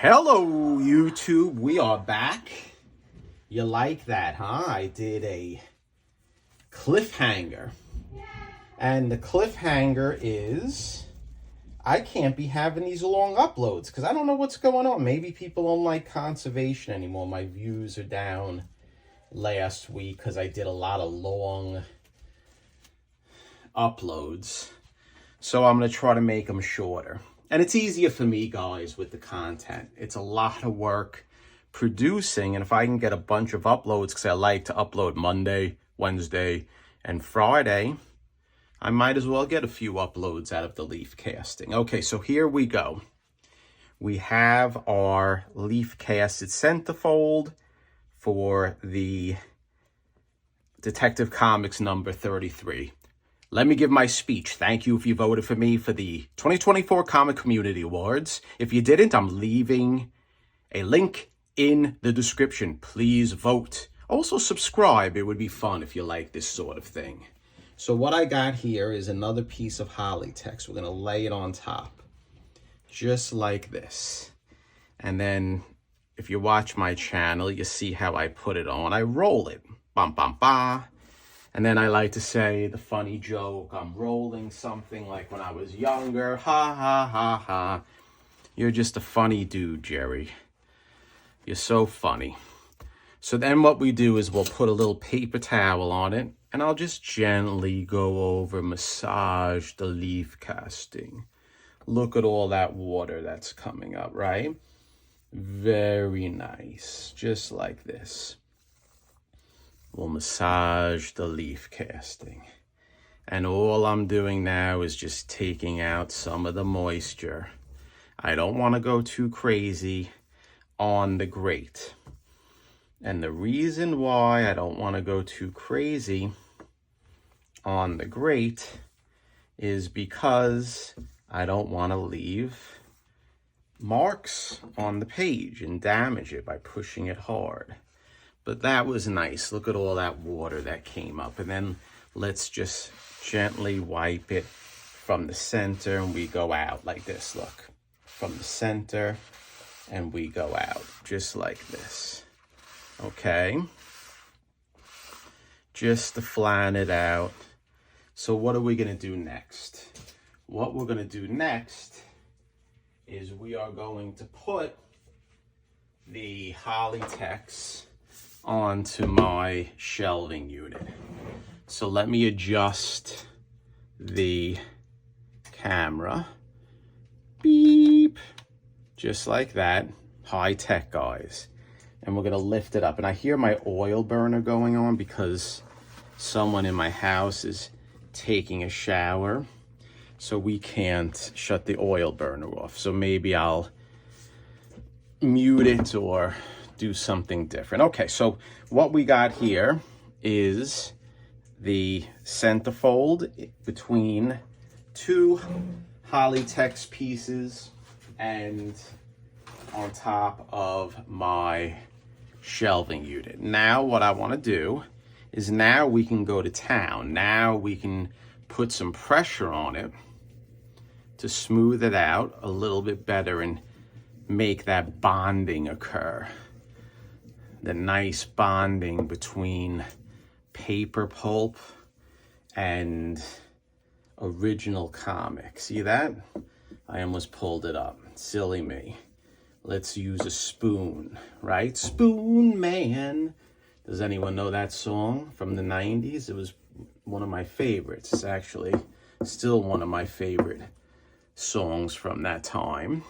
Hello, YouTube. We are back. You like that, huh? I did a cliffhanger. And the cliffhanger is I can't be having these long uploads because I don't know what's going on. Maybe people don't like conservation anymore. My views are down last week because I did a lot of long uploads. So I'm going to try to make them shorter. And it's easier for me, guys, with the content. It's a lot of work producing. And if I can get a bunch of uploads, because I like to upload Monday, Wednesday, and Friday, I might as well get a few uploads out of the leaf casting. Okay, so here we go. We have our leaf casted centerfold for the Detective Comics number 33. Let me give my speech. Thank you if you voted for me for the 2024 Comic Community Awards. If you didn't, I'm leaving a link in the description. Please vote. Also subscribe. It would be fun if you like this sort of thing. So what I got here is another piece of holly text. We're going to lay it on top, just like this. And then if you watch my channel, you see how I put it on. I roll it. Bam, bam, bam. And then I like to say the funny joke, I'm rolling something like when I was younger. Ha, ha, ha, ha. You're just a funny dude, Jerry. You're so funny. So then what we do is we'll put a little paper towel on it, and I'll just gently go over, massage the leaf casting. Look at all that water that's coming up, right? Very nice, just like this. We'll massage the leaf casting. And all I'm doing now is just taking out some of the moisture. I don't want to go too crazy on the grate. And the reason why I don't want to go too crazy on the grate is because I don't want to leave marks on the page and damage it by pushing it hard. But that was nice. Look at all that water that came up. And then let's just gently wipe it from the center and we go out like this. Look, from the center and we go out just like this. Okay. Just to flatten it out. So what are we going to do next? What we're going to do next is we are going to put the holly text onto my shelving unit. So let me adjust the camera. Beep. Just like that. High tech, guys. And we're gonna lift it up. And I hear my oil burner going on because someone in my house is taking a shower. So we can't shut the oil burner off. So maybe I'll mute it or do something different. Okay, so what we got here is the centerfold between two holly text pieces and on top of my shelving unit. Now what I want to do is now we can go to town. Now we can put some pressure on it to smooth it out a little bit better and make that bonding occur. The nice bonding between paper pulp and original comic. See that? I almost pulled it up. Silly me. Let's use a spoon, right? Spoon Man. Does anyone know that song from the 90s? It was one of my favorites. It's actually still one of my favorite songs from that time.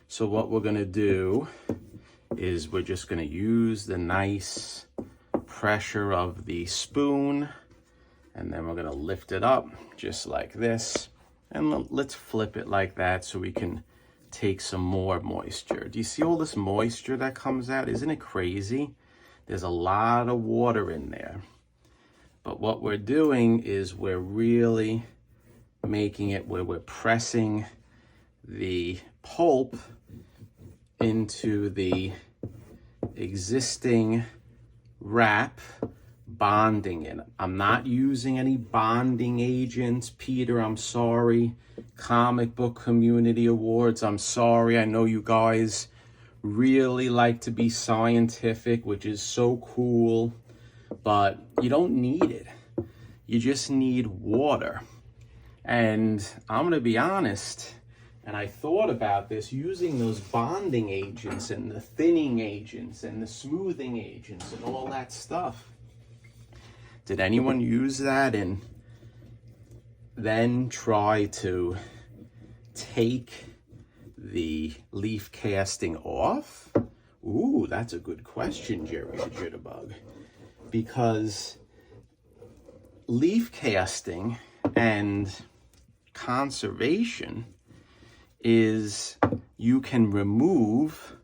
So what we're going to do is we're just going to use the nice pressure of the spoon, and then we're going to lift it up just like this, and let's flip it like that so we can take some more moisture. Do you see all this moisture that comes out? Isn't it crazy? There's a lot of water in there, but what we're doing is we're really making it where we're pressing the pulp into the existing wrap, bonding it. I'm not using any bonding agents. Peter, I'm sorry. Comic Book Community Awards, I'm sorry. I know you guys really like to be scientific, which is so cool, but you don't need it. You just need water. And I'm gonna be honest, and I thought about this, using those bonding agents and the thinning agents and the smoothing agents and all that stuff. Did anyone use that and then try to take the leaf casting off? Ooh, that's a good question, Jerry the Jitterbug. Because leaf casting and conservation is you can remove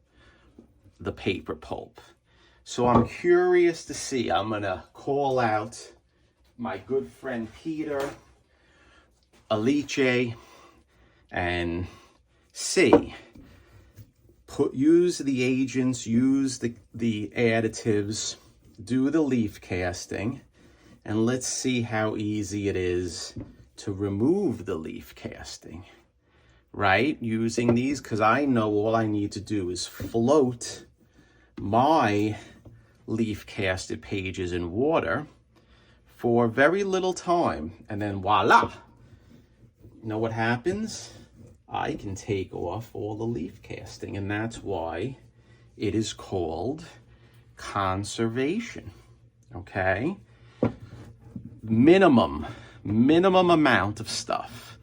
the paper pulp. So I'm curious to see, I'm gonna call out my good friend Peter Alice and see, use the agents, use the additives, do the leaf casting, and let's see how easy it is to remove the leaf casting, right? Using these, because I know all I need to do is float my leaf casted pages in water for very little time, and then voila! You know what happens? I can take off all the leaf casting, and that's why it is called conservation, okay? Minimum amount of stuff.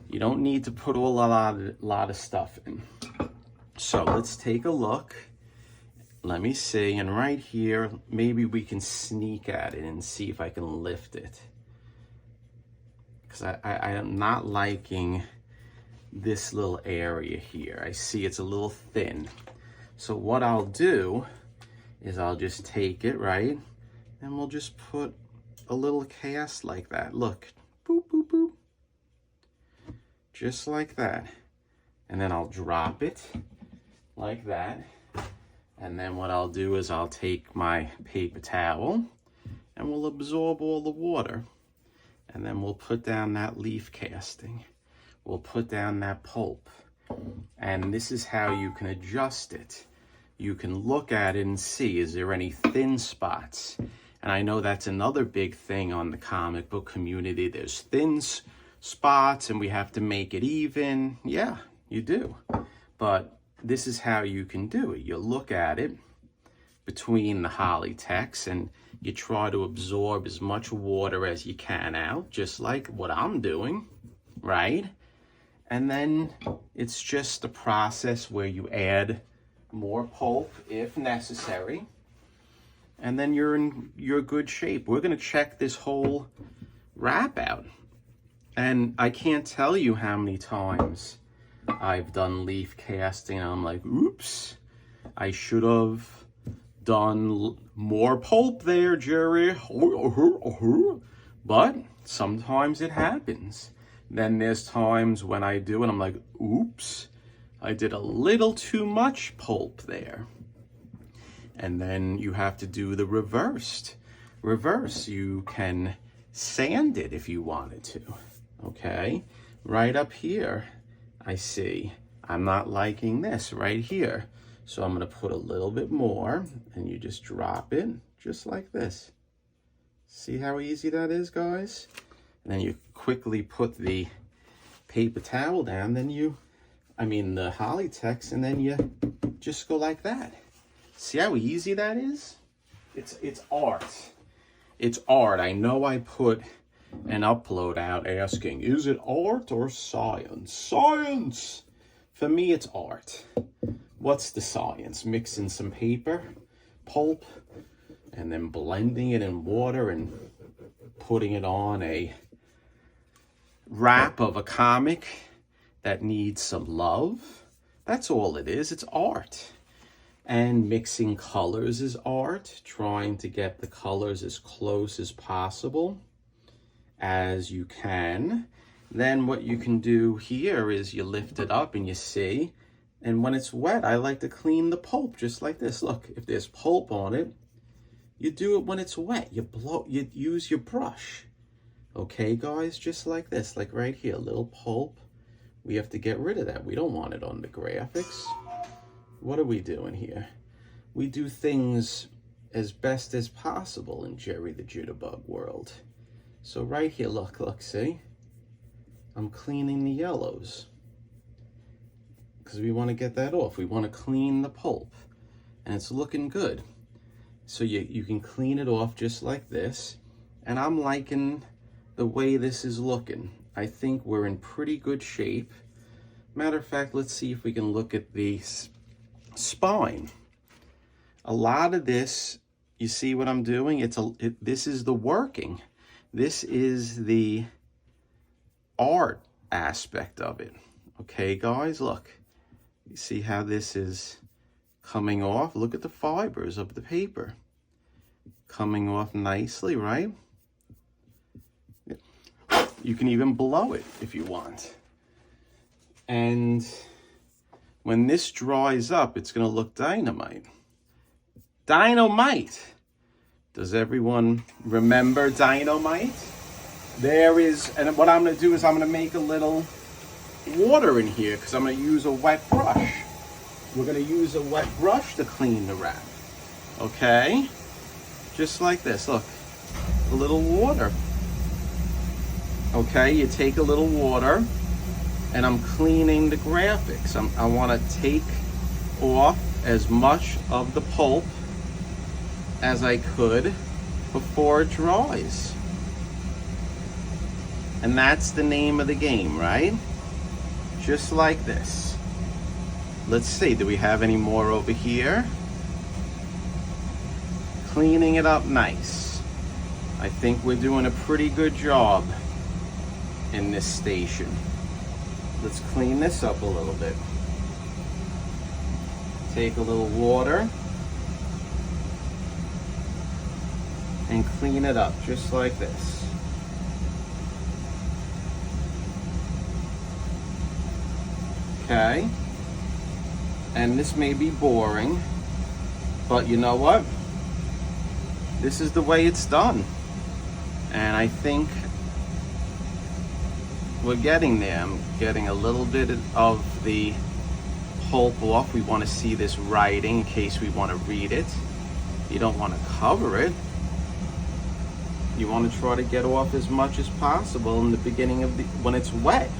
You don't need to put a lot of stuff in. So let's take a look. Let me see, and right here, maybe we can sneak at it and see if I can lift it. Because I am not liking this little area here. I see it's a little thin. So what I'll do is I'll just take it, right? And we'll just put a little cast like that. Look, boop, boop, boop. Just like that. And then I'll drop it like that. And then what I'll do is I'll take my paper towel and we'll absorb all the water. And then we'll put down that leaf casting. We'll put down that pulp. And this is how you can adjust it. You can look at it and see, is there any thin spots? And I know that's another big thing on the comic book community. There's thin spots and we have to make it even. Yeah, you do. But this is how you can do it. You look at it between the holly text and you try to absorb as much water as you can out, just like what I'm doing, right? And then it's just a process where you add more pulp if necessary. And then you're in your good shape. We're gonna check this whole wrap out. And I can't tell you how many times I've done leaf casting. I'm like, oops, I should have done more pulp there, Jerry. But sometimes it happens. Then there's times when I do and I'm like, oops, I did a little too much pulp there. And then you have to do the reverse. You can sand it if you wanted to, okay? Right up here, I see, I'm not liking this right here. So I'm gonna put a little bit more and you just drop it just like this. See how easy that is, guys? And then you quickly put the paper towel down, then the holly text, and then you just go like that. See how easy that is? It's art. It's art. I know I put an upload out asking, is it art or science? Science! For me, it's art. What's the science? Mixing some paper, pulp, and then blending it in water and putting it on a wrap of a comic that needs some love. That's all it is. It's art. And mixing colors is art, trying to get the colors as close as possible as you can. Then what you can do here is you lift it up and you see, and when it's wet, I like to clean the pulp just like this. Look, if there's pulp on it, you do it when it's wet. You use your brush. Okay, guys, just like this, like right here, little pulp. We have to get rid of that. We don't want it on the graphics. what are we doing here? We do things as best as possible in Jerry the Jitterbug world. So right here, look, see? I'm cleaning the yellows because we want to get that off. We want to clean the pulp, and it's looking good. So you can clean it off just like this, and I'm liking the way this is looking. I think we're in pretty good shape. Matter of fact, let's see if we can look at the spine. A lot of this, you see what I'm doing? This is the working. This is the art aspect of it. Okay, guys, look. You see how this is coming off? Look at the fibers of the paper. Coming off nicely, right? You can even blow it if you want. And when this dries up, it's going to look dynamite. Dynamite! Does everyone remember dynamite? There is, and what I'm going to do is I'm going to make a little water in here because I'm going to use a wet brush. We're going to use a wet brush to clean the wrap. Okay? Just like this, look. A little water. Okay, you take a little water, and I'm cleaning the graphics. I want to take off as much of the pulp as I could before it dries. And that's the name of the game, right? Just like this. Let's see, do we have any more over here? Cleaning it up nice. I think we're doing a pretty good job in this station. Let's clean this up a little bit. Take a little water and clean it up just like this. Okay? And this may be boring, but you know what? This is the way it's done. And I think we're getting there. I'm getting a little bit of the pulp off. We want to see this writing in case we want to read it. You don't want to cover it. You want to try to get off as much as possible in the beginning of when it's wet.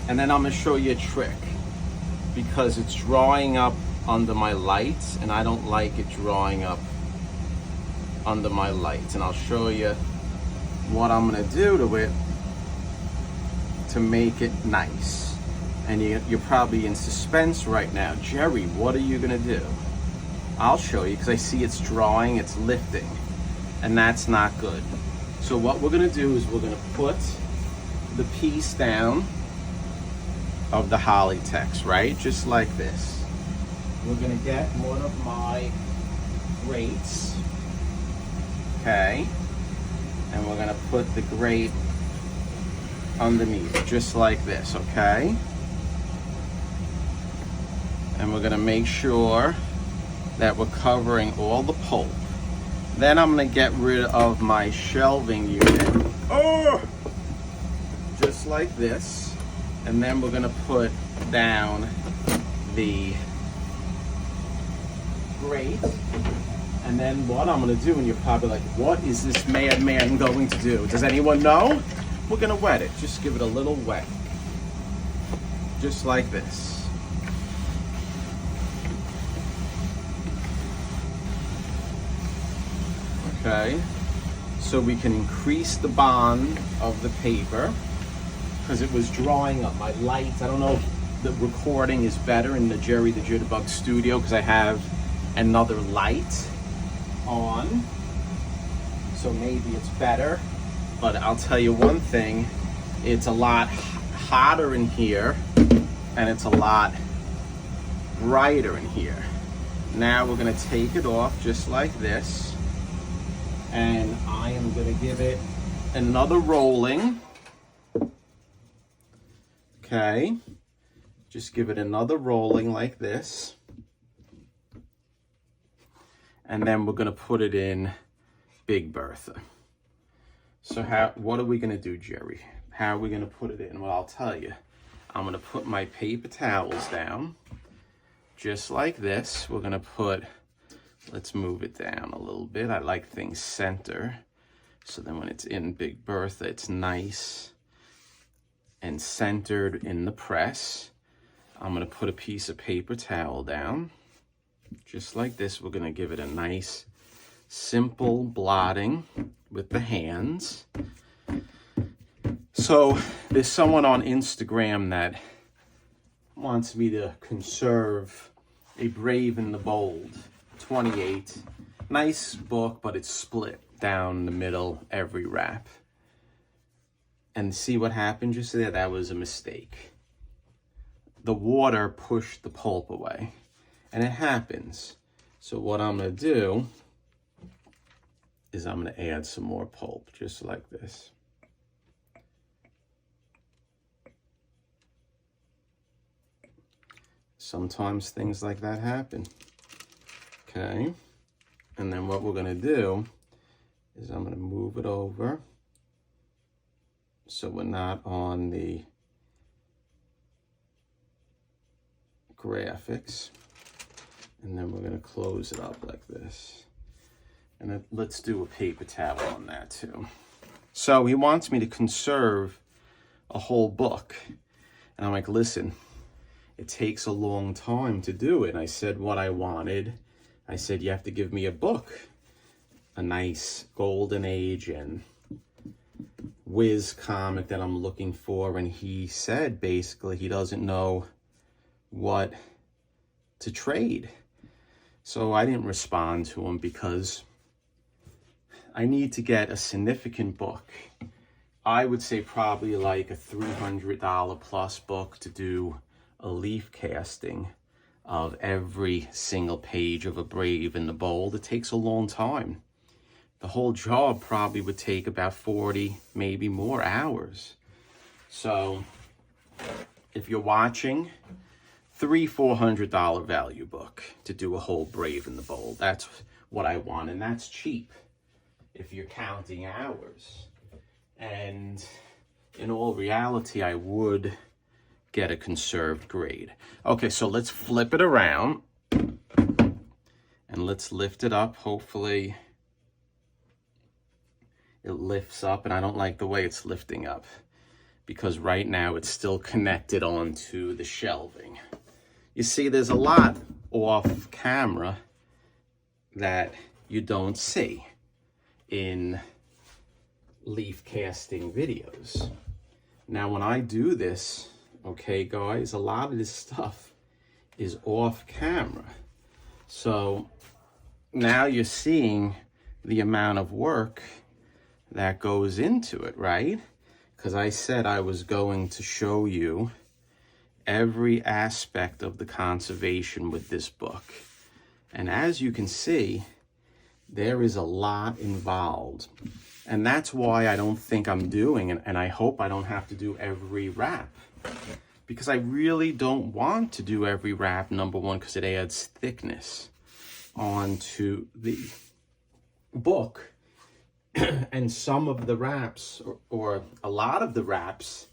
And then I'm going to show you a trick because it's drawing up under my lights and I don't like it drawing up under my lights. And I'll show you what I'm going to do to it to make it nice. And you're probably in suspense right now. Jerry, what are you going to do? I'll show you because I see it's drawing, it's lifting. And that's not good. So what we're going to do is we're going to put the piece down of the holly text, right? Just like this. We're going to get one of my grates, okay? And we're going to put the grate underneath, just like this, okay? And we're going to make sure that we're covering all the pulp. Then I'm going to get rid of my shelving unit. Oh! Just like this. And then we're going to put down the grate. And then what I'm going to do, and you're probably like, what is this madman going to do? Does anyone know? We're going to wet it. Just give it a little wet. Just like this. Okay, so we can increase the bond of the paper because it was drawing up. My lights, I don't know if the recording is better in the Jerry the Jitterbug studio because I have another light on, so maybe it's better. But I'll tell you one thing, it's a lot hotter in here and it's a lot brighter in here. Now we're going to take it off just like this. And I am going to give it another rolling. Okay. Just give it another rolling like this. And then we're going to put it in Big Bertha. So what are we going to do, Jerry? How are we going to put it in? Well, I'll tell you. I'm going to put my paper towels down. just like this. We're gonna put, let's move it down a little bit. I like things center. So then when it's in Big Bertha, it's nice and centered in the press. I'm gonna put a piece of paper towel down. Just like this, we're gonna give it a nice, simple blotting with the hands. So there's someone on Instagram that wants me to conserve A Brave and the Bold 28. Nice book, but it's split down the middle every wrap. And see what happened just there? That was a mistake. The water pushed the pulp away, and it happens. So what I'm gonna do is I'm gonna add some more pulp, just like this. Sometimes things like that happen. Okay, and then what we're gonna do is I'm gonna move it over so we're not on the graphics. And then we're gonna close it up like this. And then let's do a paper towel on that too. So he wants me to conserve a whole book. And I'm like, listen, it takes a long time to do it. I said what I wanted. I said, you have to give me a book, a nice golden age and whiz comic that I'm looking for. And he said, basically, he doesn't know what to trade. So I didn't respond to him because I need to get a significant book. I would say probably like a $300 plus book to do a leaf casting of every single page of A Brave and the Bold. It takes a long time. The whole job probably would take about 40, maybe more hours. So if you're watching, $300-400 value book to do a whole Brave and the Bold. That's what I want, and that's cheap if you're counting hours. And in all reality, I would get a conserved grade. Okay, so let's flip it around and let's lift it up. Hopefully it lifts up, and I don't like the way it's lifting up because right now it's still connected onto the shelving. You see, there's a lot off camera that you don't see in leaf casting videos. Now, when I do this, okay, guys, a lot of this stuff is off camera. So now you're seeing the amount of work that goes into it, right? Because I said I was going to show you every aspect of the conservation with this book. And as you can see, there is a lot involved. And that's why I don't think I'm doing, and I hope I don't have to do every wrap. Because I really don't want to do every wrap, number one, because it adds thickness onto the book. And some of the wraps, or a lot of the wraps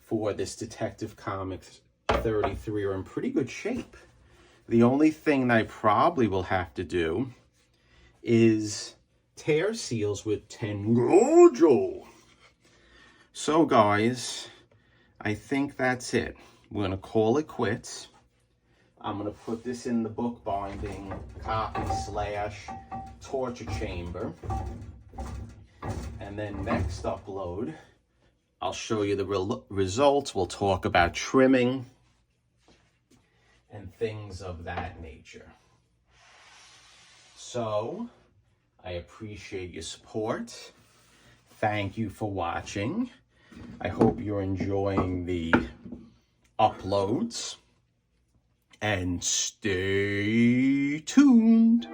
for this Detective Comics 33 are in pretty good shape. The only thing that I probably will have to do is tear seals with Tengojo. So guys, I think that's it. We're gonna call it quits. I'm gonna put this in the bookbinding copy / torture chamber. And then next upload, I'll show you the results. We'll talk about trimming and things of that nature. So, I appreciate your support. Thank you for watching. I hope you're enjoying the uploads. And stay tuned.